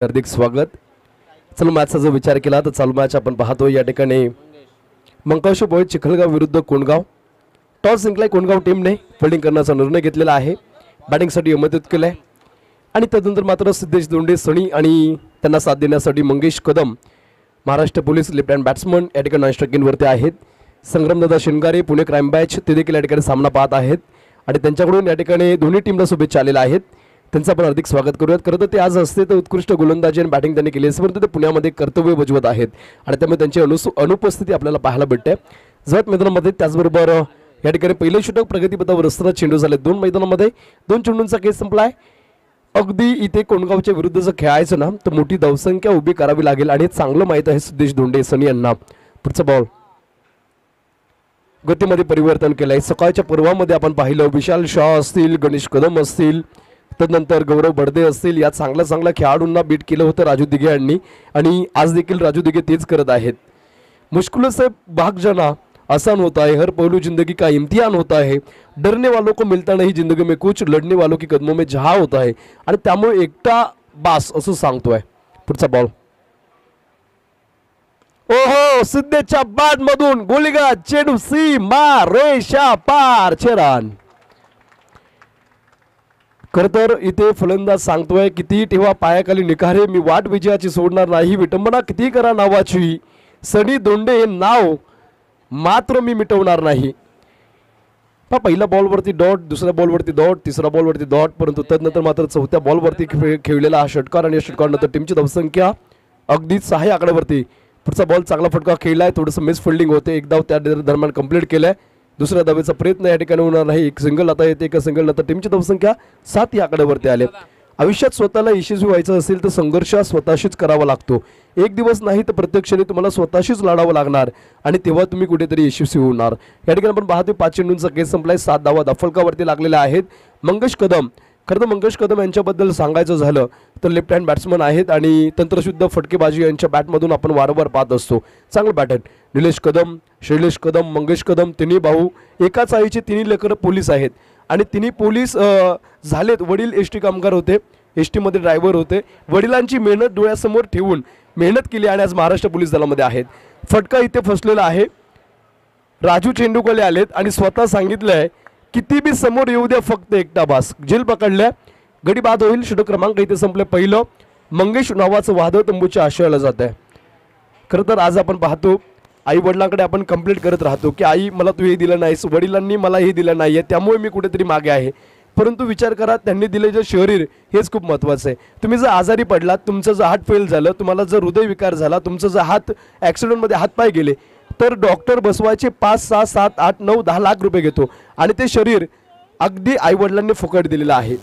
हार्दिक स्वागत। चालू मॅचचा जो विचार केला तर चालू मॅच आपण पाहतो या ठिकाणी मंकावशे बॉय चिखलगाव विरुद्ध कोंडगाव। टॉस जिंकलाय कोंडगाव टीमने, फिल्डिंग करण्याचा निर्णय घेतलेला आहे, बॅटिंगसाठी मदत केलंय आणि त्यानंतर मात्र सिद्धेश दोंडे सणी आणि त्यांना साथ देण्यासाठी Mangesh Kadam Maharashtra police left hand batsman या ठिकाणी नॉन स्ट्रायकिंगवरती आहेत। संग्रामदादा शिंगारे पुणे क्राईम बॅच ते देखील या ठिकाणी सामना पाहत आहेत आणि त्यांच्याकडून या ठिकाणी दोन्ही टीमला शुभेच्छा आलेल्या आहेत। त्यांचं आपण हार्दिक स्वागत करूयात। खरं तर ते आज असते तर उत्कृष्ट गोलंदाजी आणि बॅटिंग त्यांनी केली असते, परंतु ते पुण्यामध्ये कर्तव्य बजावत आहेत आणि त्यामुळे त्यांची अनुपस्थिती आपल्याला पाहायला भेटते जत मैदानामध्ये। त्याचबरोबर या ठिकाणी पहिले षटक प्रगतीपथावर असताना चेंडू झाले दोन मैदानामध्ये, दोन चेंडूंचा केस संपलाय। अगदी इथे कोंडगावच्या विरुद्ध जर खेळायचं ना तर मोठी धावसंख्या उभी करावी लागेल आणि चांगलं माहीत आहे सिद्धेश दोंडे सनी यांना। पुढचा बॉल गतीमध्ये परिवर्तन केलंय। सकाळच्या पर्वामध्ये आपण पाहिलं विशाल शाह असतील, गणेश कदम असतील, त्यानंतर गौरव बडदे असतील, या चांगल्या खेळाडूंना बीट केलं होतं राजू दिघे यांनी आणि आज देखील राजू दिघे तेच करत आहेत। मुश्किलों से भाग जाना आसान होता है, हर पहलू जिंदगी का इम्तिहान होता है, डरने वालों को मिलता नहीं जिंदगी में कुछ, लढने वालों की कदमों में जहां होता है आणि त्यामुळे एकटा बास असं सांगतोय। पुढचा बॉल ओहो सिद्धेच्या बॅट मधून गोलीगा चेंडू सीमा रेषा पार रन। खरं तर इथे फलंदाज सांगतोय किती ठेवा पायाखाली निखारे, मी वाट विजयाची सोडणार नाही, विटंबना किती करा नावाची, सनी दोंडे हे नाव मात्र मी मिटवणार नाही। पहिल्या बॉलवरती डॉट, दुसऱ्या बॉलवरती डॉट, तिसऱ्या बॉलवरती डॉट, परंतु त्यानंतर मात्र चौथ्या बॉलवरती खेळलेला हा षटकार आणि या षटकारानंतर टीमची धावसंख्या अगदीच 6 आकड्यावरती। पुढचा बॉल चांगला फटका खेळलाय, थोडंसं मिस फिल्डिंग होते, एक धाव त्या दरम्यान कंप्लीट केलाय, दुसऱ्या धावेचा प्रयत्न या ठिकाणी होणार नाही, एक सिंगल आता येते, एका सिंगल नंतर टीमची धावसंख्या 7 या आकड्यावरती आले। आयुष्यात स्वतःला यशस्वी व्हायचं असेल तर संघर्ष स्वतःशीच करावा लागतो, एक दिवस नाही तर प्रत्येक क्षणी तुम्हाला स्वतःशीच लढावं लागणार आणि तेव्हा तुम्ही कुठेतरी यशस्वी होणार। या ठिकाणी आपण पाहतोय 5 चेंडूंचा केस संपलाय, 7 धावा दफलकावरती लागलेल्या आहेत। मंगेश कदम, खरं तर मंगेश कदम यांच्याबद्दल सांगायचं झालं तर लेफ्ट हँड बॅट्समन आहेत आणि तंत्रशुद्ध फटकेबाजी यांच्या बॅटमधून आपण वारंवार पाहत असतो, चांगलं बॅट आहेत। निलेश कदम, शैलेश कदम, मंगेश कदम तिन्ही भाऊ एकाच आईचे तिन्ही लेकरं पोलीस आहेत आणि तिन्ही पोलीस झालेत। वडील एसटी कामगार होते, एसटी मध्ये ड्रायव्हर होते, वडिलांची मेहनत डोळ्यासमोर ठेवून मेहनत केली आणि आज महाराष्ट्र पोलीस दलामध्ये आहेत। फटका इथे फसलेला आहे, राजू चेंडूकले आलेत आणि स्वतः सांगितलंय किती बी समोर येऊ द्या फक्त एकटा बास, झेल पकडल्या गडी बाद होईल। षटक क्रमांक इथे संपले पहिलं, मंगेश नावाचं वादळ तंबूच्या आशयाला जात आहे। खरं तर आज आपण पाहतो आई वडिलांकडे आपण कंप्लेंट करत राहतो की आई मला तू हे दिलं नाहीस, वडिलांनी मला हे दिलं नाहीये त्यामुळे मी कुठेतरी मागे आहे, परंतु विचार करा त्यांनी दिले जे शरीर हेच खूप महत्त्वाचं आहे। तुम्ही जर आजारी पडलात, तुमचं जर हार्ट फेल झालं, तुम्हाला जर हृदयविकार झाला, तुमचं जर हात ॲक्सिडेंटमध्ये हातपाय गेले तर डॉक्टर बसवायचे 5, 6, 7, 8, 9, 10 लाख रुपये घेतो आणि ते शरीर अगदी आईवडिलांनी फुकट दिलेलं आहे।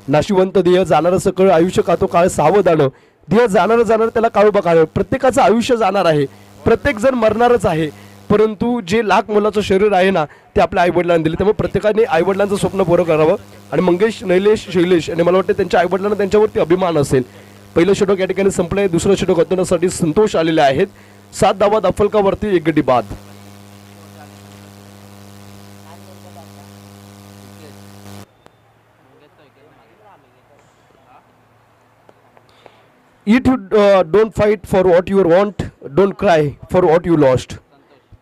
नाशिवंत देह जाणारं सकळ आयुष्य कातो काळ सावधानं, देह जाणारं त्याला काळोबा काळ, प्रत्येकाचं आयुष्य जाणार आहे, प्रत्येक जण मरणारच आहे, परंतु जे लाख मोलाचं शरीर आहे ना ते आपल्या आईवडिलांनी दिले, त्यामुळे प्रत्येकाने आईवडिलांचं स्वप्न पुरं करावं आणि मंगेश, नैलेश, शैलेश आणि मला वाटतं त्यांच्या आईवडिलांना त्यांच्यावरती अभिमान असेल। पहिलं षटक या ठिकाणी संपलंय, दुसरं षटक हाताळण्यासाठी संतोष आलेले आहेत। 7 धावा दफलकावरती, 1 गडी बाद। It don't fight for what you want, don't cry for what you lost.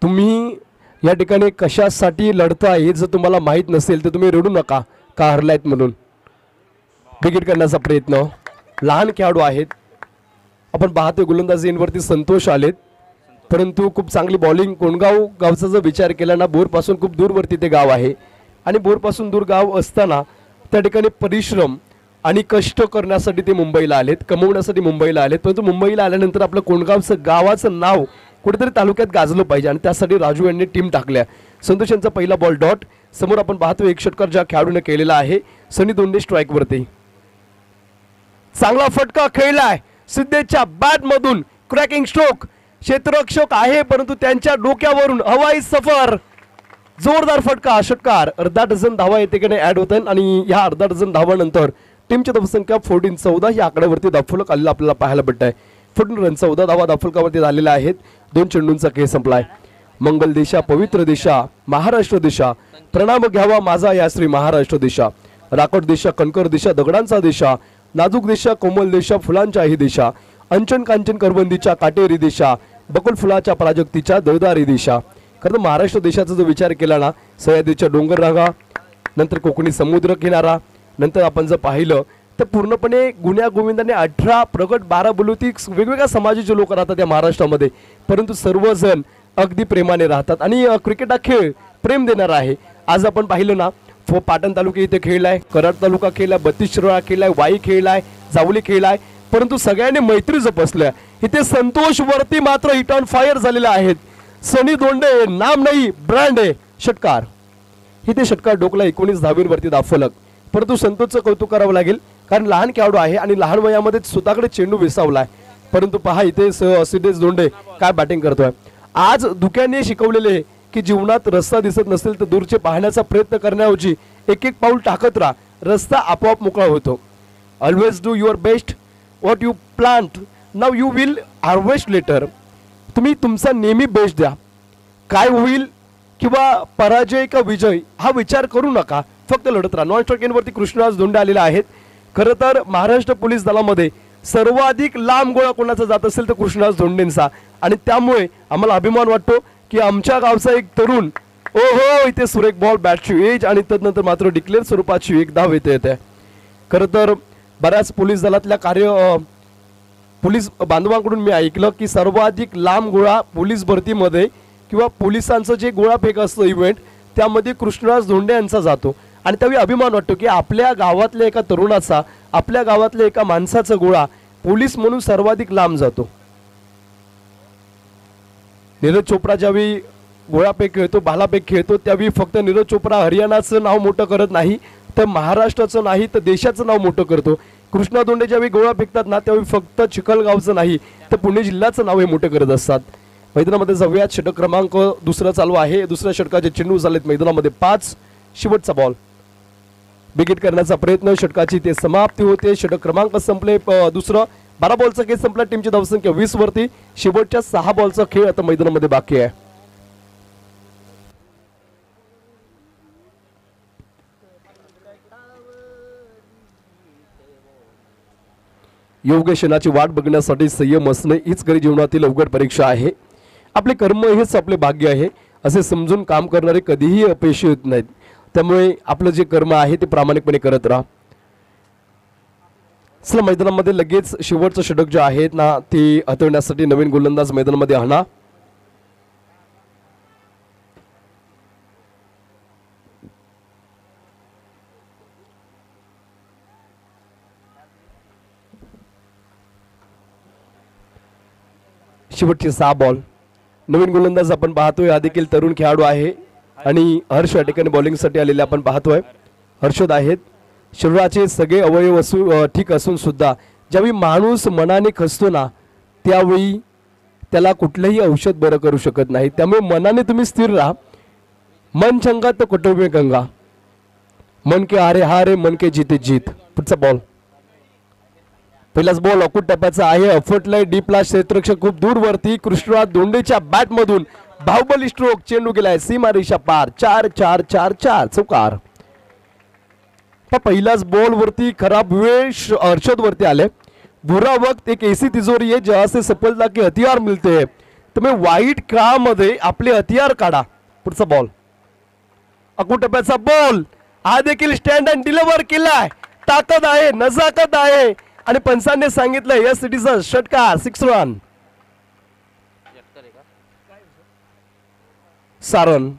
तुम्ही या ठिकाणी कशासाठी लढताय हे जर तुम्हाला माहीत नसेल तर तुम्ही रडू नका का हरलायत म्हणून। विकेट करण्याचा प्रयत्न, लहान खेळाडू आहेत, आपण पाहतोय गोलंदाजींवरती संतोष आलेत, परंतु खूप चांगली बॉलिंग। कोंडगाव गावचा जर विचार केला ना बोरपासून खूप दूरवरती ते गाव आहे आणि बोरपासून दूर गाव असताना त्या ठिकाणी परिश्रम आणि कष्ट करण्यासाठी ते मुंबईला आलेत, कमवण्यासाठी मुंबईला आलेत, परंतु मुंबईला आल्यानंतर आपलं कोंडगावचं गावाचं नाव कुठेतरी तालुक्यात गाजलं पाहिजे आणि त्यासाठी राजू यांनी टीम टाकल्या। संतोष यांचा पहिला बॉल डॉट, समोर आपण पाहतो एक षटकार ज्या खेळाडूने केलेला आहे, सनी दोंडे स्ट्राईक वरती, चांगला फटका खेळलाय सिद्धेच्या बॅट मधून, क्रॅकिंग स्ट्रोक, क्षेत्ररक्षक आहे परंतु त्यांच्या डोक्यावरून हवाई सफर, जोरदार फटका, षटकार। अर्धा डझन धावा येते की नाही ऍड होत आहेत आणि या अर्धा डझन धावानंतर टीमची धावसंख्या 14-14 या आकड्यावरती दाफलक आलेला आपल्याला पाहायला भेटत आहे। 14 रन 14 धावा दाफलकावरती झालेल्या आहेत, 2 चेंडूंचा खेळ संपलाय। मंगल देशा, पवित्र देशा, महाराष्ट्र देशा, प्रणाम घ्यावा माझा या श्री महाराष्ट्र देशा, राकट देशा, कणकर देशा, दगडांचा देशा, नाजूक देशा, कोमल देशा, फुलांच्या ही देशा, अंचन कांचन करवंदीच्या काटेरी देशा, बकुल फुलाच्या प्राजक्तीच्या दळदारी देशा. खरं तर महाराष्ट्र देशाचा जो विचार केला ना, सह्याद्रीच्या डोंगर रांगा, नंतर कोकणी समुद्र किनारा, नंतर आपण जर पाहिलं तर पूर्णपणे गुण्या गोविंदाने 18 प्रगट 12 बोलूती वेगवेगळ्या समाजाचे लोक राहतात या महाराष्ट्रामध्ये, परंतु सर्वजण अगदी प्रेमाने राहतात आणि क्रिकेट हा खेळ प्रेम देणारा आहे. आज आपण पाहिलं ना, पाटण तालुका इथे खेळलाय, कराड तालुका खेळलाय, 32 शिरोळा खेळलाय, वाई खेळलाय, जावली खेळलाय, परंतु सगळ्यांनी मैत्री जपसल्या. इथे संतोष वरती मात्र हिट ऑन फायर झालेले आहेत. सनी दोंडे नाम नाही ब्रँड आहे षटकार. इथे षटकार डोकला 19 धावींवरती दाफलक, परंतु संतोषचं कौतुक करावं लागेल कारण लहान खेळाडू आहे आणि लहान वयामध्ये स्वतःकडे चेंडू विसावलाय. परंतु पहा इथे सिद्धेश दोंडे काय बॅटिंग करतोय. आज धुक्याने शिकवलेले की जीवनात रस्ता दिसत नसेल तर दूरचे पाहण्याचा प्रयत्न करण्याऐवजी एक एक पाऊल टाकत राहा, रस्ता आपोआप मोकळा होतो. Always do your best, what you plant now you will harvest later. तुम्ही तुमचा नेहमी बेस्ट द्या, काय होईल किंवा पराजय का विजय हा विचार करू नका, फक्त लढत राहा. नॉन स्ट्राइक वरती कृष्णराज धोंडे आलेले आहेत. खरं तर महाराष्ट्र पोलीस दलामध्ये सर्वाधिक लांब गोळा कोणाचा जात असेल तर कृष्णराज धोंडेंचा, आणि त्यामुळे आम्हाला अभिमान वाटतो की आमच्या गावचा एक तरुण ओहो इथे सुरेख बॉल बॅटची एज आणि तदनंतर मात्र डिक्लेअर स्वरूपाची एक धाव येते. खरं तर बऱ्याच पोलीस दलातल्या पोलीस बांधवांकडून मी ऐकलं की सर्वाधिक लांब गोळा पोलीस भरतीमध्ये किंवा पोलिसांचं जे गोळाफेक असतं इव्हेंट त्यामध्ये कृष्णराज धोंडे यांचा जातो, आणि त्यावेळी अभिमान वाटतो की आपल्या गावातल्या एका तरुणाचा, आपल्या गावातल्या एका माणसाचा गोळा पोलीस म्हणून सर्वाधिक लांब जातो. नीरज चोप्रा ज्यावेळी गोळाफेक खेळतो, भालाफेक खेळतो, त्यावेळी फक्त नीरज चोप्रा हरियाणाचं नाव मोठं करत नाही तर महाराष्ट्राचं नाही तर देशाचं नाव मोठं करतो. कृष्णा धोंडे ज्यावेळी गोळा फेकतात ना त्यावेळी फक्त चिखलगावचं नाही तर पुणे जिल्ह्याचं नाव हे मोठं करत असतात. मैदानामध्ये जाऊयात. षटक क्रमांक दुसरा चालू आहे. दुसऱ्या षटकाचे चेंडू झालेत मैदानामध्ये 5. शेवटचा बॉल बिगिट करण्याचा प्रयत्न, षटकाची ते समाप्ती होते. षटक क्रमांक संपले. दुसरं 12 बॉलचा खेळ संपला. टीमची धावसंख्या 20 वरती. शेवटच्या 6 बॉलचा खेळ आता मैदानामध्ये बाकी आहे. योग्य क्षणाची वाट बघण्यासाठी संयम असणे हीच खरी जीवनातील अवघड परीक्षा आहे. आपले कर्म हेच आपले भाग्य आहे असे समजून काम करणारे कधीही अपयशी होत नाहीत. त्यामुळे आपलं जे कर्म आहे ते प्रामाणिकपणे करत राहा. चला मैदानामध्ये लगेच शेवटचं षटक जे आहेत ना ते हाताळण्यासाठी नवीन गोलंदाज मैदानामध्ये आणा. शेवटचे 6 बॉल. नवीन गोलंदाज आपण पाहतोय हा देखील तरुण खेळाडू आहे आणि हर्ष या ठिकाणी बॉलिंगसाठी आलेले आपण पाहतोय. हर्षद आहेत. शरीराचे सगळे अवयव ठीक असून सुद्धा ज्यावेळी माणूस मनाने खचतो ना त्यावेळी त्याला कुठलंही औषध बरं करू शकत नाही. त्यामुळे मनाने तुम्ही स्थिर राहा. मन चंगा तर कटोमे गंगा, मन के हारे हारे मन के जीते जीत. पुढचा बॉल. पहिलाच बॉल अकूट टप्प्याचा आहे. अफटलय डीपला क्षेत्ररक्षक खूप दूर वरती. कृष्णराज धोंडेच्या बॅट मधून बाहुबली स्ट्रोक. चेंडू गेलाय सीमारेषा पार. 4-4-4-4 चौकार. पहिलाच बॉल वरती खराब वेळ हर्षद वरती आले. बुरा वक्त एक ऐसी तिजोरी है जहां से सफलता के हथियार मिलते हैं. तुम्ही वाईट काळामध्ये आपले हथियार काढा. पुढचा बॉल. अकूट टप्प्याचा बॉल हा देखील स्टँड अँड डिलिव्हर केलाय. ताकद आहे, नजाकत आहे आणि पंचांनी सांगितलं यस इट इज अ षटकार. 6 रन. सारन.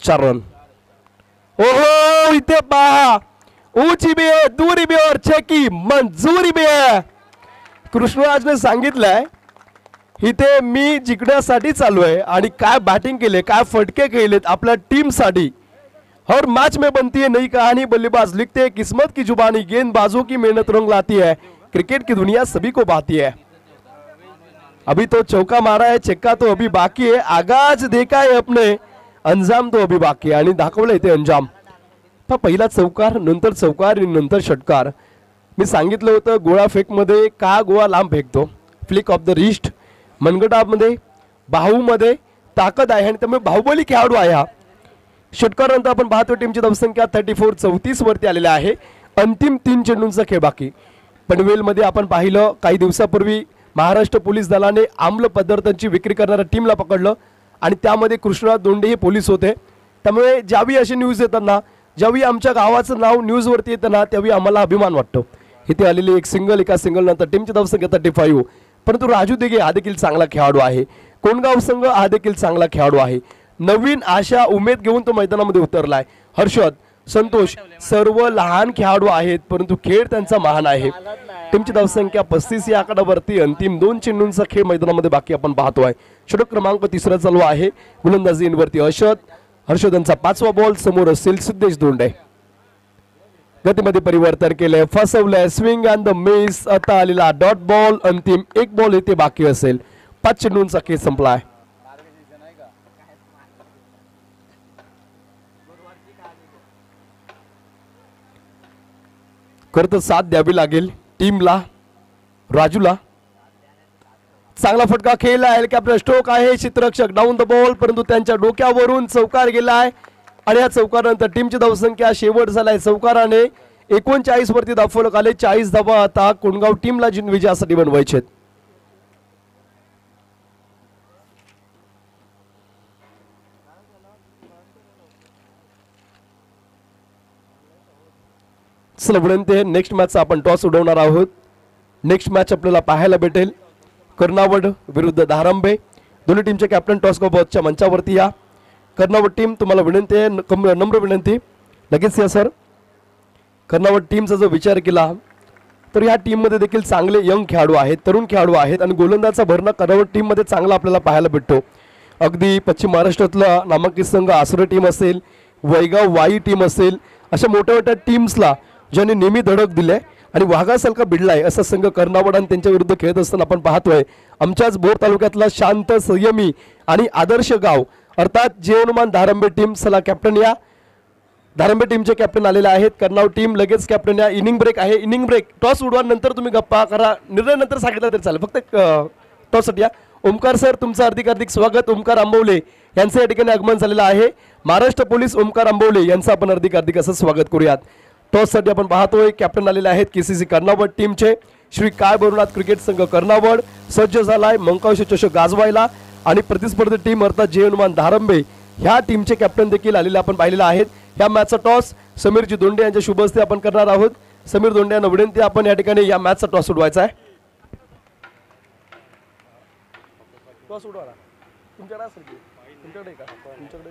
रन. ओहो इथे पहा ऊंची भी है दूरी भी और छेकी मंजूरी भी है. कृष्णराजने सांगितलंय इथे मी जिंकण्यासाठी चालू आहे आणि काय बॅटिंग केले, काय फटके खेळलेत आपल्या टीम साठी. हर मैच में बनती है नई कहानी. बल्लेबाज लिखते हैं किस्मत की जुबानी, गेंदबाजों की मेहनत रंग लाती है. क्रिकेट की दुनिया सभी को भाती है. अभी तो चौका मारा है, छक्का तो अभी बाकी है. आगाज देखा है अपने, अंजाम तो अभी बाकी आहे. आणि दाखवलं इथे अंजाम. पहिला चौकार, नंतर चौकार आणि नंतर षटकार. मी सांगितलं होतं गोळा फेकमध्ये का गोळा लांब फेकतो, फ्लिक ऑफ द रिस्ट, मनगटामध्ये बाहूमध्ये ताकद आहे आणि त्यामुळे बाहुबली खेळाडू आहे हा. षटकारानंतर आपण पाहतो टीमची धावसंख्या 34 वरती आलेल्या आहे. अंतिम 3 चेंडूंचा खेळ बाकी. पनवेलमध्ये आपण पाहिलं काही दिवसापूर्वी महाराष्ट्र पोलीस दलाने आम्ल पदार्थांची विक्री करणाऱ्या टीमला पकडलं आणि त्यामध्ये कृष्णराज दोंडे हे पोलीस होते. त्यामुळे ज्यावेळी अशी न्यूज येताना, ज्यावेळी आमच्या गावाचं नाव न्यूजवरती येताना त्यावेळी आम्हाला अभिमान वाटतो. इथे आलेली एक सिंगल, एका सिंगल नंतर टीमची धावसंख्या 35. परंतु राजू दिघे हा देखील चांगला खेळाडू आहे. कोणगाव संघ हा देखील चांगला खेळाडू आहे. नवीन आशा उमेद घेऊन तो मैदानामध्ये उतरलाय. हर्षद, संतोष सर्व लहान खेळाडू आहेत परंतु खेळ त्यांचा महान आहे. टीमची धावसंख्या 35 या आकड्यावरती. अंतिम 2 चेंडूंचा खेळ मैदानामध्ये बाकी आपण पाहतोय. षटक क्रमांक 3 चालू आहे. गोलंदाजीवरती हर्षद यांचा 5वा बॉल. समोर असेल सिद्धेश दोंडे. गतीमध्ये परिवर्तन केलंय, फसवलंय, स्विंग अँड द मिस. आता आलेला डॉट बॉल. अंतिम 1 बॉल इथे बाकी असेल. 5 चेंडूंचा खेळ संपलाय. खरं तर साथ द्यावी लागेल टीमला. राजूला चांगला फटका खेळला. हेलिकॉप्टर स्ट्रोक आहे. क्षेत्ररक्षक डाऊन द बॉल परंतु त्यांच्या डोक्यावरून चौकार गेलाय आणि या चौकारानंतर टीमची धावसंख्या शेवट झालाय. चौकाराने 39 वरती धावफलक आले. 40 धावा आता कोणगाव टीमला विजयासाठी बनवायचे. चला विनंती आहे, नेक्स्ट मॅचचा आपण टॉस उडवणार आहोत. नेक्स्ट मॅच आपल्याला पाहायला भेटेल कर्नावड विरुद्ध धारांबे. दोन्ही टीमचे कॅप्टन टॉस बॉक्सच्या मंचावरती या. कर्नावड टीम तुम्हाला विनंती आहे, नम्र विनंती, लगेच या सर. कर्नावड टीमचा जर विचार केला तर ह्या टीममध्ये देखील चांगले यंग खेळाडू आहेत, तरुण खेळाडू आहेत आणि गोलंदाजचा भरणा कर्नावड टीममध्ये चांगला आपल्याला पाहायला भेटतो. अगदी पश्चिम महाराष्ट्रातला नामांकित संघ आसरा टीम असेल, वैगाव वाई टीम असेल, अशा मोठ्या मोठ्या टीम्सला ज्यांनी नेहमी धडक दिली आणि वाघासारखा भिडलाय असा संघ कर्नावड आणि त्यांच्या विरुद्ध खेळत असताना आपण पाहतोय. आमच्याच बोर तालुक्यातला शांत, संयमी आणि आदर्श गाव अर्थात जे हनुमान धारांबे टीम. चला कॅप्टन या. धारांबे टीमचे कॅप्टन आलेले आहेत. कर्नावड टीम लगेच कॅप्टन या. इनिंग ब्रेक आहे. इनिंग ब्रेक टॉस उडवा, नंतर तुम्ही गप्पा करा, निर्णय नंतर सांगितलं तरी चालेल, फक्त टॉससाठी या. ओमकार सर तुमचं हार्दिक हार्दिक स्वागत. ओमकार आंबवले यांचं या ठिकाणी आगमन झालेलं आहे. महाराष्ट्र पोलीस ओमकार आंबवले यांचं आपण हार्दिक हार्दिक असं स्वागत करूयात. टॉससाठी आपण पाहतोय कॅप्टन आलेले आहेत केसीसी कर्नावड टीमचे श्री काय बरुनाथ क्रिकेट संघ कर्नावड. सज्ज झालाय मंकावशी चषक गाजवायला आणि प्रतिस्पर्धी टीम अर्थात जे हनुमान धारांबे ह्या टीमचे कॅप्टन देखील आलेले आपण पाहिलेले आहेत. ह्या मॅचचा टॉस समीरजी दोंडे यांच्या शुभ हस्ते आपण करणार आहोत. समीर दोंडे यांना विनंती, आपण या ठिकाणी या मॅचचा टॉस उडवायचा आहे. टॉस उडवा तुमच्याकडे असेल की तुमच्याकडे का तुमच्याकडे.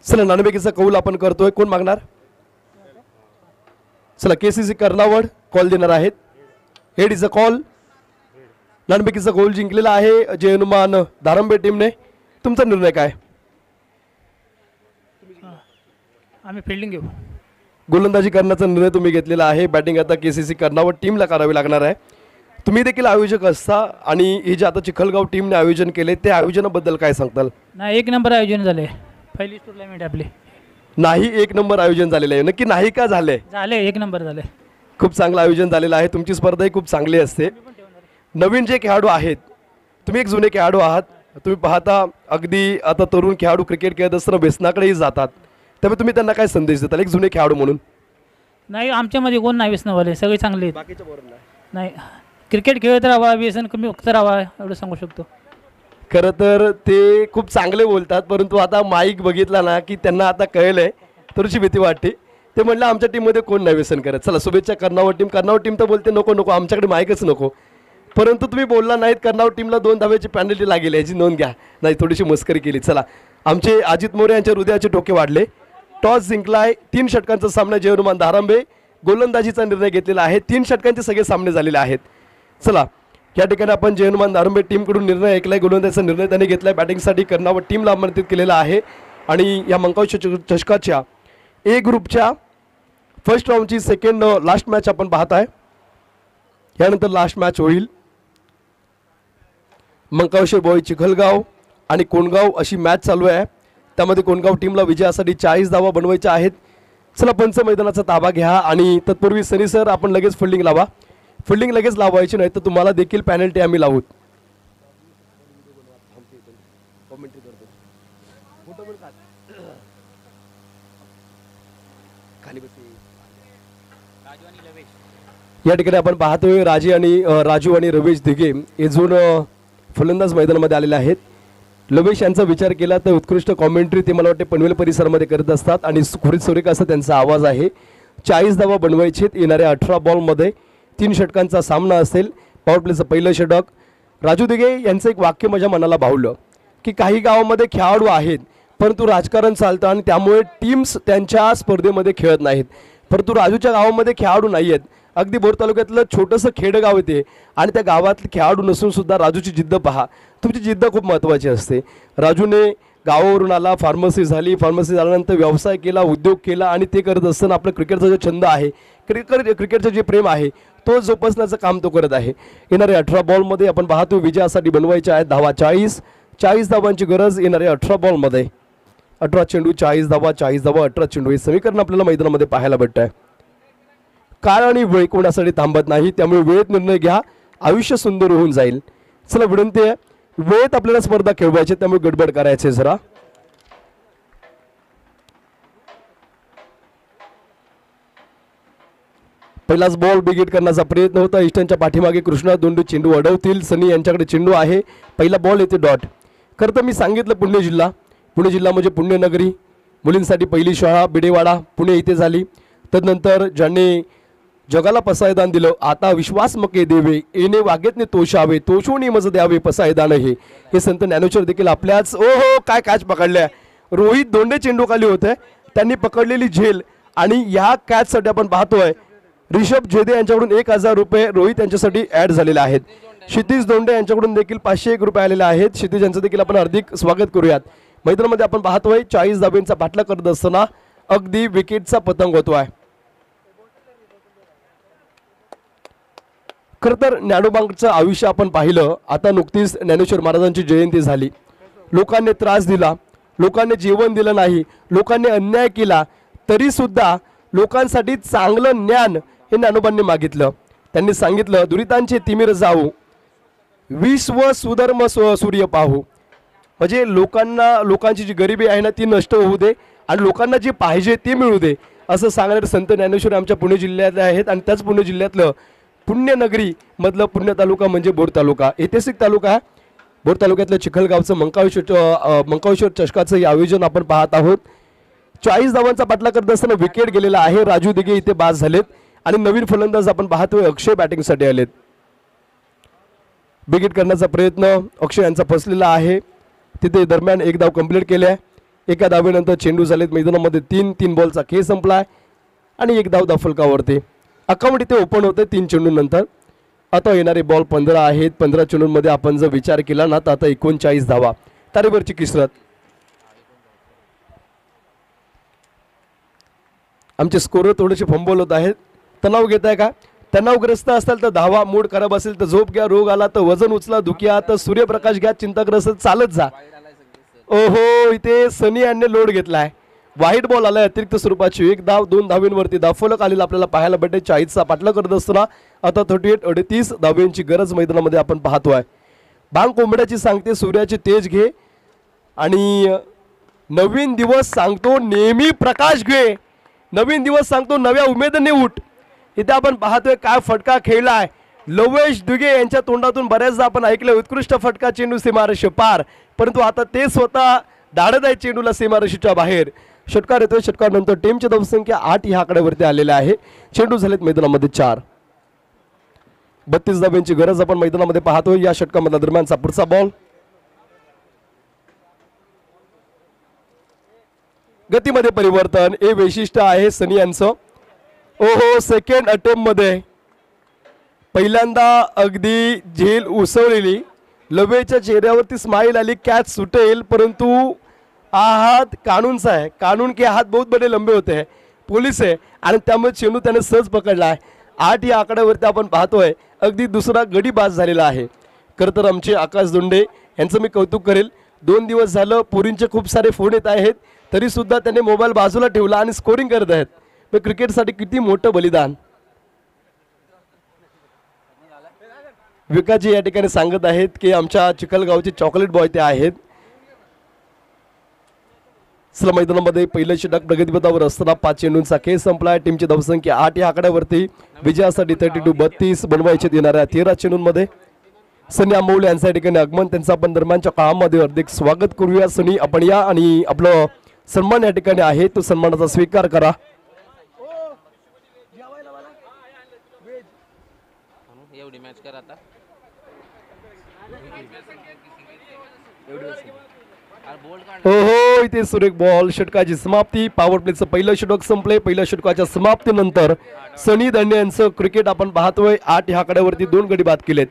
चला नाणेफेकीचा कौल आपण करतोय. कोण मागणार? चला केसीसी कर्नावड कॉल देणार आहेत. Head is a call. नाणेफेकीचा कौल जिंकलेला आहे जे हनुमान धारांबे टीमने. तुमचा निर्णय काय? आम्ही फिल्डिंग घेऊ. गोलंदाजी करण्याचा निर्णय तुम्ही घेतलेला आहे. बॅटिंग आता केसीसी कर्नावड टीमला करावी लागणार आहे. तुम्ही देखील आयोजक असता आणि हे जे आता चिखलगाव टीमने आयोजन केले त्या आयोजनाबद्दल काय सांगताल? नाही, 1 नंबर आयोजन झाले. पहिली टुर्नामेंट आपली. नाही 1 नंबर आयोजन झालेलं आहे. नक्की नाही का झाले? झाले, 1 नंबर झाले. खूप चांगलं आयोजन झालेलं आहे. तुमची स्पर्धाही खूप चांगली असते. नवीन जे खेळाडू आहेत, तुम्ही एक जुने खेळाडू आहात. तुम्ही पाहता अगदी आता तरुण खेळाडू क्रिकेट खेळत असताना व्यसनाकडेही जातात, त्यामुळे तुम्ही त्यांना काय संदेश देताल एक जुने खेळाडू म्हणून? नाही, आमच्यामध्ये कोण नाही व्यसनवाले, सगळे चांगले आहेत. बाकीच्या बरोबर नाही, क्रिकेट खेळत राहावा, व्यसन कमी होत राहावा एवढं सांगू शकतो. खरं तर ते खूप चांगले बोलतात, परंतु आता माईक बघितला ना की त्यांना आता कळलंय, थोडीशी भीती वाटते. ते म्हणलं आमच्या टीममध्ये कोण नाही व्यसन करत. चला शुभेच्छा कर्नावड टीम तर बोलते नको नको आमच्याकडे माईकच नको, परंतु तुम्ही बोलला नाहीत. कर्नावड टीमला 2 धावेची पेनल्टी लागेल याची नोंद घ्या. नाही, थोडीशी मस्करी केली. चला आमचे अजित मोरे यांच्या हृदयाचे टोके वाढले. टॉस जिंकलाय. 3 षटकांचा सामना जय हनुमान धारांबे गोलंदाजीचा निर्णय घेतलेला आहे. 3 षटकांचे सगळे सामने झालेले आहेत. चला या ठिकाणी आपण जय हनुमान धारांबे टीमकडून निर्णय ऐकलाय. गोलंदाजीचा निर्णय त्यांनी घेतलाय. बॅटिंगसाठी कर्नावड टीमला आमंत्रित केलेला आहे आणि या मंकावशी चषकाच्या ए ग्रुपच्या फर्स्ट राऊंडची सेकंड लास्ट मॅच आपण पाहत आहे. यानंतर लास्ट मॅच होईल मंकावशी बॉय चिखलगाव आणि कोणगाव अशी मॅच चालू आहे. त्यामध्ये कोणगाव टीमला विजयासाठी 40 धावा बनवायच्या आहेत. चला पंच मैदानाचा ताबा घ्या आणि तत्पूर्वी सनी सर आपण लगेच फिल्डिंग लावा. फिल्डिंग लगेच लावायची नाही तर तुम्हाला देखील पेनल्टी आम्ही लावू. या ठिकाणी आपण पाहतोय राजू आणि रमेश दिघे हे जून फलंदाज मैदानामध्ये आलेले आहेत. लवेश यांचा विचार केला तर उत्कृष्ट कॉमेंट्री ते मला वाटते पनवेल परिसरामध्ये करत असतात आणि सुखरीत सुरेख असा त्यांचा आवाज आहे. 40 धावा बनवायचे येणाऱ्या 18 बॉलमध्ये 3 षटकांचा सामना असेल. पॉवर प्लेचं पहिलं षटक. राजू दिघे यांचं एक वाक्य माझ्या मनाला भावलं की काही गावामध्ये खेळाडू आहेत परंतु राजकारण चालतं आणि त्यामुळे टीम्स त्यांच्या स्पर्धेमध्ये खेळत नाहीत. परंतु राजूच्या गावामध्ये खेळाडू नाही आहेत. अगदी बोर तालुक्यातलं छोटंसं खेडेगाव येते आणि त्या गावातले खेळाडू नसून सुद्धा राजूची जिद्द पहा. तुमची जिद्द खूप महत्त्वाची असते. राजूने गावावरून आला, फार्मसी झाली, फार्मसी झाल्यानंतर व्यवसाय केला, उद्योग केला आणि ते करत असताना आपलं क्रिकेटचा जो छंद आहे, क्रिकेटचं जे प्रेम आहे तो जोपासण्याचं काम तो करत आहे. येणाऱ्या 18 बॉलमध्ये आपण पाहतो विजयासाठी बनवायच्या आहेत धावा 40 धावांची गरज येणाऱ्या 18 बॉलमध्ये. 18 चेंडू 40 धावा, 40 धावा 18 चेंडू हे समीकरण आपल्याला मैदानामध्ये पाहायला भेटतं आहे. काळ आणि वेळ कोणासाठी थांबत नाही, त्यामुळे वेळेत निर्णय घ्या, आयुष्य सुंदर होऊन जाईल. चला विनंती आहे, वेळेत आपल्याला स्पर्धा खेळवायची त्यामुळे गडबड करायचे जरा. पहिलाच बॉल बिगिट करण्याचा प्रयत्न होता. ईस्टर्नच्या पाठीमागे कृष्णा दोंडू चेंडू अडवतील. सनी यांच्याकडे चेंडू आहे. पहिला बॉल येते डॉट. खरं तर मी सांगितलं पुणे जिल्हा म्हणजे पुण्यनगरी, मुलींसाठी पहिली शाळा बिडेवाडा पुणे इथे झाली. तदनंतर ज्यांनी जगाला पसायदान दिलं, आता विश्वास मके देवे येणे वागेतने तोषावे, तोषोनी मज द्यावे पसायदान हे संत ज्ञानेश्वर देखील आपल्याच. ओहो काय कॅच पकडल्या. रोहित दोंडे चेंडू खाली होते, त्यांनी पकडलेली झेल आणि ह्या कॅचसाठी आपण पाहतोय ऋषभ जेदे यांच्याकडून 1000 रुपये रोहित यांच्यासाठी ॲड झालेले आहेत. क्षितिज दोंडे यांच्याकडून देखील 501 रुपये आलेले आहेत. क्षितिज यांचं देखील आपण हार्दिक स्वागत करूयात. मैदानामध्ये आपण पाहतोय 40 धाब्यांचा पाठलाग करत असताना अगदी विकेटचा पतंग होतोय. खरं तर ज्ञानोबांचं आयुष्य आपण पाहिलं. आता नुकतीच ज्ञानेश्वर महाराजांची जयंती झाली. लोकांनी त्रास दिला, लोकांनी जेवण दिलं नाही, लोकांनी अन्याय केला, तरी सुद्धा लोकांसाठी चांगलं ज्ञान हे ज्ञानोबांनी मागितलं. त्यांनी सांगितलं दुरितांचे तिमिर जाऊ, विश्व सुधर्म सूर्य पाहू. म्हणजे लोकांची जी गरिबी आहे ना ती नष्ट होऊ दे आणि लोकांना जे पाहिजे ते मिळू दे असं सांगणारे संत ज्ञानेश्वर आमच्या पुणे जिल्ह्यातले आहेत. आणि त्याच पुणे जिल्ह्यातलं पुण्यनगरी मधलं पुण्य तालुका म्हणजे बोर तालुका, ऐतिहासिक तालुका. बोर तालुक्यातलं चिखलगावचं मंकावेश्वर चषकाचं हे आयोजन आपण पाहत आहोत. 40 धावांचा पाठलाग करत असताना विकेट गेलेला आहे. राजू दिघे इथे बाद झालेत आणि नवीन फलंदाज आपण पाहतोय अक्षय बॅटिंगसाठी आलेत. बिगिट करण्याचा प्रयत्न अक्षय यांचा फसलेला आहे. तिथे दरम्यान 1 धाव कंप्लीट केल्या. एका धावेनंतर चेंडू झालेत मैदानामध्ये 3 बॉलचा खेळ संपलाय आणि 1 धाव फलकावरती. अकाउंट इथे ओपन होते 3 चेंडूंनंतर. आता येणारे बॉल 15 आहेत. 15 चेंडूंमध्ये आपण जर विचार केला ना तर आता 39 धावा, तारेवरची किसरत. आमचे स्कोरर थोडेसे फंबल होत आहेत. तणाव घेत आहे का? तणावग्रस्त असाल तर धावा, मूड खराब असेल तर झोप घ्या, रोग आला तर वजन उचला, दुखी आला तर सूर्यप्रकाश घ्या, चिंताग्रस्त चालत जा. ओहो इथे सनी यांनी लोड घेतलाय. व्हाईट बॉल आलाय अतिरिक्त स्वरूपाची. 1 धाव 2 धावेंवरती धावफलक आलेला आपल्याला पाहायला भेटेल. 40चा पाठलाग करत असताना आता 38 धाव्यांची गरज मैदानामध्ये आपण पाहतोय. बांग कोंबड्याची सांगते सूर्याचे तेज घे आणि नवीन दिवस सांगतो नेहमी प्रकाश घे, नवीन दिवस सांगतो नव्या उमेदने उठ. इथे आपण पाहतोय काय फटका खेळलाय लवेश दिघे यांच्या तोंडातून. बऱ्याचदा आपण ऐकलं उत्कृष्ट फटका चेंडू सीमारेषे पार, परंतु आता ते स्वतः धाडत आहे चेंडूला सीमारेषेच्या बाहेर. षटकार येतोय. षटकारानंतर टीमची धावसंख्या 8 ह्या आकड्यावरती आलेला आहे. चेंडू झालेत मैदानामध्ये 4. 32 धाब्यांची गरज आपण मैदानामध्ये पाहतोय. या षटकामधला दरम्यानचा पुढचा बॉल. गतीमध्ये परिवर्तन हे वैशिष्ट्य आहे सनी यांचं. ओहो सेकंड अटेम्प्ट मध्ये पहिल्यांदा अगदी झेल उसळलेली. लवेच्या चेहऱ्यावरती स्माइल आली. कॅच सुटेल परंतु हात कानूनचा आहे. कानून के हात बहुत बडे लंबे होते हैं. पोलीस आहे आणि त्यामुळे चेंडू त्याने सहज पकडला आहे. 8 या आकड्यावरती आपण पाहतोय अगदी दुसरा गडी बाद झालेला आहे. खरं तर आमचे आकाश दोंडे यांचं मी कौतुक करेल. 2 दिवस झालं पोरींचे खूप सारे फोन येत आहेत तरी सुद्धा त्यांनी मोबाईल बाजूला ठेवला आणि स्कोरिंग करत आहेत. मग क्रिकेटसाठी किती मोठं बलिदान विकासजी या ठिकाणी सांगत आहेत की आमच्या चिखलगावचे चॉकलेट बॉय ते आहेत. चला मैदानामध्ये पहिलं षटक प्रगतीपथावर असताना 5 चेंडूंचा खेळ संपला. टीमची धावसंख्या 8 या आकड्यावरती. विजयासाठी 32-32 बनवायचे येणाऱ्या 13 चेंडूंमध्ये सनी आंबवले यांच्या या ठिकाणी आगमन. त्यांचं आपण दरम्यानच्या काळामध्ये हार्दिक स्वागत करूया. सनी आपण या आणि आपलं सन्मान या ठिकाणी आहे तो सन्मानाचा स्वीकार करा. एवढी मॅच कर आता हो हो इथे सुरेख बॉल. षटकाची समाप्ती. पॉवर प्लेचं पहिलं षटक संपले. पहिल्या षटकाच्या समाप्तीनंतर सनी दांडे यांचं क्रिकेट आपण पाहतोय. 8 या आकड्यावरती 2 गडी बाद केलेत.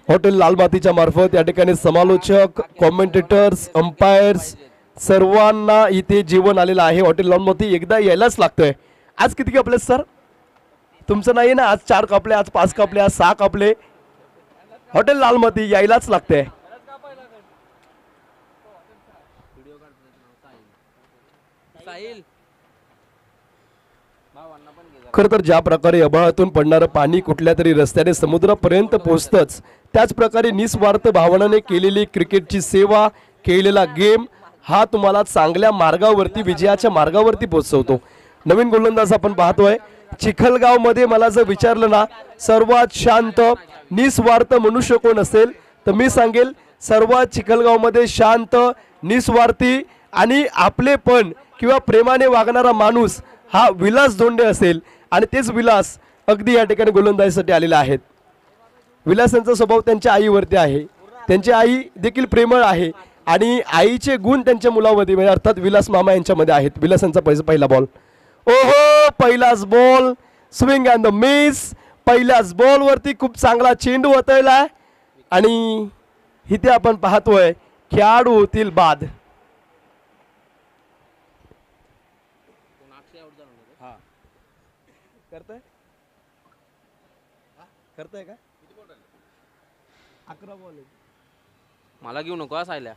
हॉटेल लालमातीच्या मार्फत या ठिकाणी समालोचक, कॉमेंटेटर्स, अंपायर्स सर्वांना इथे जेवण आलेलं आहे. हॉटेल लालमाती एकदा यायलाच लागतंय. आज किती कापले सर? तुमचं नाही ना? आज 4 कापले, आज 5 कापले, आज 6 कापले. हॉटेल लालमाती यायलाच लागतंय. खरं तर ज्या प्रकारे आभाळातून पडणारं पाणी कुठल्या तरी रस्त्याने समुद्रापर्यंत पोहोचतंच त्याच प्रकारे निस्वार्थ भावनाने केलेली क्रिकेटची सेवा, खेळलेला गेम हा तुम्हाला चांगल्या मार्गावरती, विजयाच्या मार्गावरती पोहोचवतो. नवीन गोलंदाज आपण पाहतोय. चिखलगाव मध्ये मला जर विचारलं ना सर्वात शांत निस्वार्थ मनुष्य कोण असेल तर मी सांगेल सर्वात चिखलगाव मध्ये शांत, निस्वार्थी आणि आपलेपण किंवा प्रेमाने वागणारा माणूस हा विलास धोंडे असेल. आणि तेच विलास अगदी या ठिकाणी गोलंदाजीसाठी आलेले आहेत. विलास यांचा स्वभाव त्यांच्या आईवरती आहे. त्यांची आई देखील प्रेमळ आहे आणि आईचे गुण त्यांच्या मुलामध्ये म्हणजे अर्थात विलास मामा यांच्यामध्ये आहेत. विलास यांचा पहिला बॉल. ओहो पहिलाच ball. Swing and the miss. पहिल्याच बॉल वरती खूप चांगला चेंडू वतळला आणि इथे आपण पाहतोय खेळाडू होतील बाद. करताय का? 11 बॉल मला घेऊ नको असायला.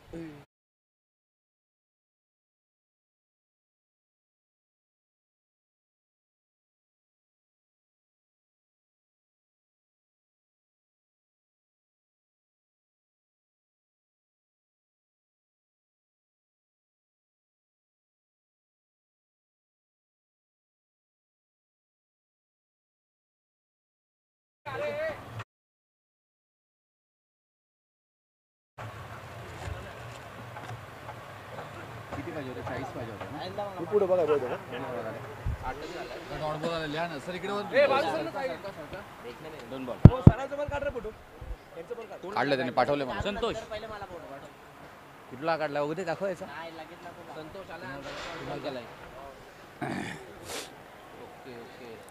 पुढे बघा काढलं त्यांनी पाठवले मला. संतोष कुठला काढला वगैरे दाखवायचा.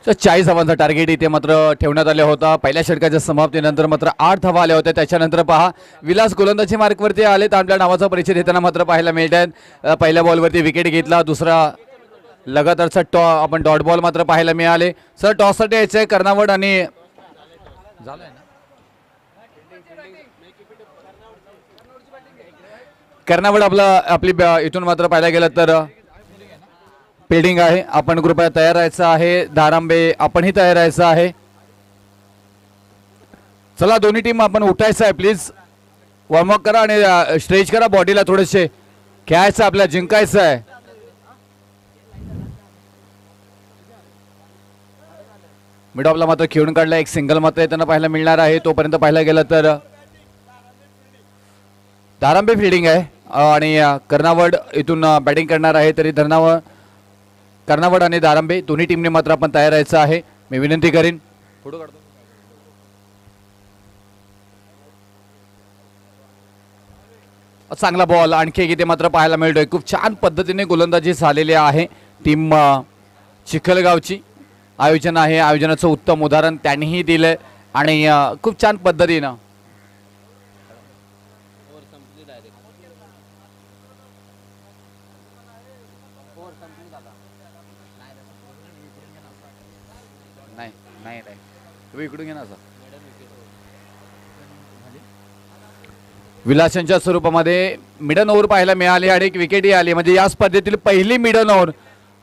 तर 40 धावांचा टार्गेट इथे मात्र ठेवण्यात आले होता. पहिल्या षटकाच्या समाप्तीनंतर मात्र 8 धावा आल्या होत्या. त्याच्यानंतर पहा विलास गोलंदाजी मार्कवरती आले तर आपल्या नावाचा परिचय देताना मात्र पाहायला मिळत आहेत. पहिल्या बॉलवरती विकेट घेतला. दुसरा लगातारचा आपण डॉट बॉल मात्र पाहायला मिळाले. सर टॉससाठी यायचं आहे कर्नावड आणि झालंय ना कर्नावड आपली इथून मात्र पाहायला गेलं तर फिल्डिंग आहे. आपण कृपया तयार राहायचं आहे. धारांबे आपणही तयार राहायचं आहे. चला दोन्ही टीम आपण उठायचं आहे. प्लीज वॉर्मअप करा आणि स्ट्रेच करा बॉडीला. थोडेसे खेळायचं आपल्याला जिंकायचं आहे. मिड ऑफला मात्र खेळून काढला. एक सिंगल मात्र त्यांना पाहायला मिळणार आहे. तोपर्यंत पाहायला गेलं तर धारांबे फिल्डिंग आहे आणि कर्नावड इथून बॅटिंग करणार आहे. तरी कर्नावड आणि धारांबे दोन्ही टीमने मात्र आपण तयार राहायचं आहे. मी विनंती करीन. चांगला बॉल आणखी इथे मात्र पाहायला मिळतोय. खूप छान पद्धतीने गोलंदाजी झालेली आहे टीम चिखलगावची. आयोजन आहे. आयोजनाचं उत्तम उदाहरण त्यांनीही दिलंय आणि खूप छान पद्धतीनं नाही तुम्ही इकडून घे ना. सर विलासांच्या स्वरूपामध्ये मिडन ओव्हर पाहायला मिळाली आणि एक विकेटही आली. म्हणजे या स्पर्धेतील पहिली मिडन ओव्हर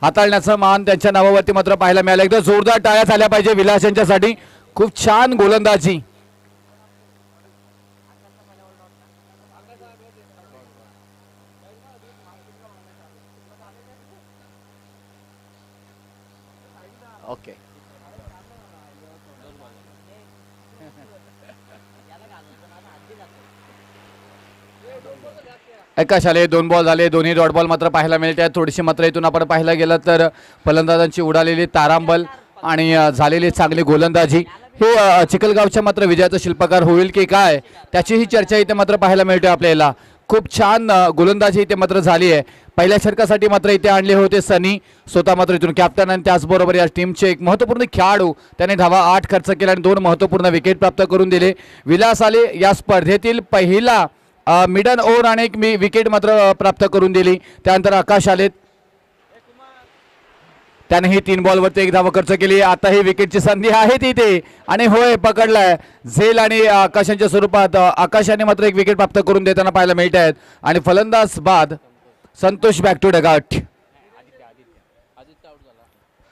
हाताळण्याचं मान त्यांच्या नावावरती मात्र पाहायला मिळालं. एकदा जोरदार टाळ्या झाल्या पाहिजे विलास यांच्यासाठी. खूप छान गोलंदाजी. ओके, एकाश आले, 2 बॉल झाले, दोन्ही डॉट बॉल मात्र पाहायला मिळते. थोडीशी मात्र इथून आपण पाहायला गेलं तर फलंदाजांची उडालेली तारांबल आणि झालेली चांगली गोलंदाजी हे चिखलगावच्या मात्र विजयाचं शिल्पकार होईल की काय त्याचीही चर्चा इथे मात्र पाहायला मिळते आपल्याला. खूप छान गोलंदाजी इथे मात्र झाली आहे. पहिल्या षटकासाठी मात्र इथे आणले होते सनी, स्वतः मात्र इथून कॅप्टन आणि त्याचबरोबर या टीमचे एक महत्त्वपूर्ण खेळाडू. त्याने धावा 8 खर्च केला आणि 2 महत्त्वपूर्ण विकेट प्राप्त करून दिले. विलास आले या स्पर्धेतील पहिला मिडन ओव्हर आणि एक विकेट मात्र प्राप्त करून दिली. त्यानंतर आकाश आलेत, त्यानेही 3 बॉलवरती 1 धावा खर्च केली. आता ही विकेटची संधी आहे तिथे आणि होय पकडलाय झेल आणि आकाशांच्या स्वरूपात. आकाशाने मात्र 1 विकेट प्राप्त करून देताना पाहायला मिळत आहेत आणि फलंदाज बाद Santosh back to dugout.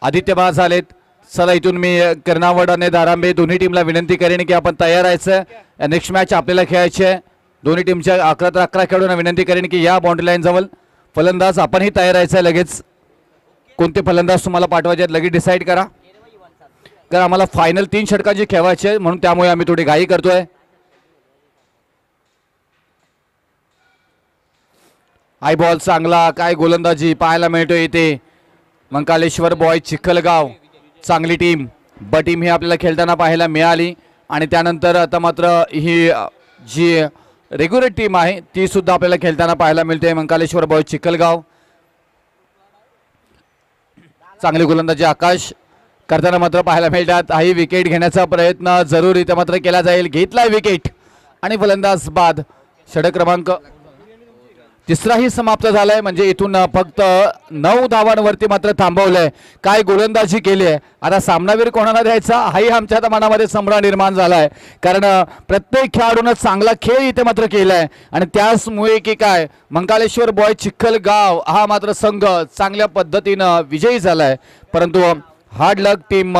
Aditya बाद झालेत. चला इथून मी कर्नावड आणि दारांबे दोन्ही टीमला विनंती करेन की आपण तयार राहायचं. नेक्स्ट मॅच आपल्याला खेळायची आहे. दोन्ही टीमच्या 11 खेळाडूंना विनंती करेन की या बाउंड्री लाईन जवळ फलंदाज आपणही तयार राहायचं आहे. लगेच कोणते फलंदाज तुम्हाला पाठवायचे आहेत लगेच डिसाईड करा, कारण आम्हाला फायनल 3 षटकांची खेळायची आहे म्हणून त्यामुळे आम्ही थोडी घाई करतोय. हाय बॉल चांगला, काय गोलंदाजी पाहायला मिळतोय इथे. मंकालेश्वर बॉय चिखलगाव चांगली टीम, ब टीम ही आपल्याला खेळताना पाहायला मिळाली आणि त्यानंतर आता मात्र ही जी रेग्युलर टीम आहे ती सुद्धा आपल्याला खेळताना पाहायला मिळते. मंकालेश्वर बॉय चिखलगाव चांगली गोलंदाजी आकाश करताना मात्र पाहायला मिळतात. हाही विकेट घेण्याचा प्रयत्न जरूर इथे मात्र केला जाईल. घेतलाय विकेट आणि फलंदाज बाद. षटक क्रमांक 3राही समाप्त झालाय म्हणजे इथून फक्त 9 धावांवरती मात्र थांबवलंय. काय गोलंदाजी केली आहे. आता सामनावीर कोणाला द्यायचा हाही आमच्या मनामध्ये संभ्रम निर्माण झालाय, कारण प्रत्येक खेळाडूनं चांगला खेळ इथे मात्र केलाय आणि त्याचमुळे की काय मंकालेश्वर बॉय चिखलगाव हा मात्र संघ चांगल्या पद्धतीनं विजयी झालाय. परंतु हार्ड लक टीम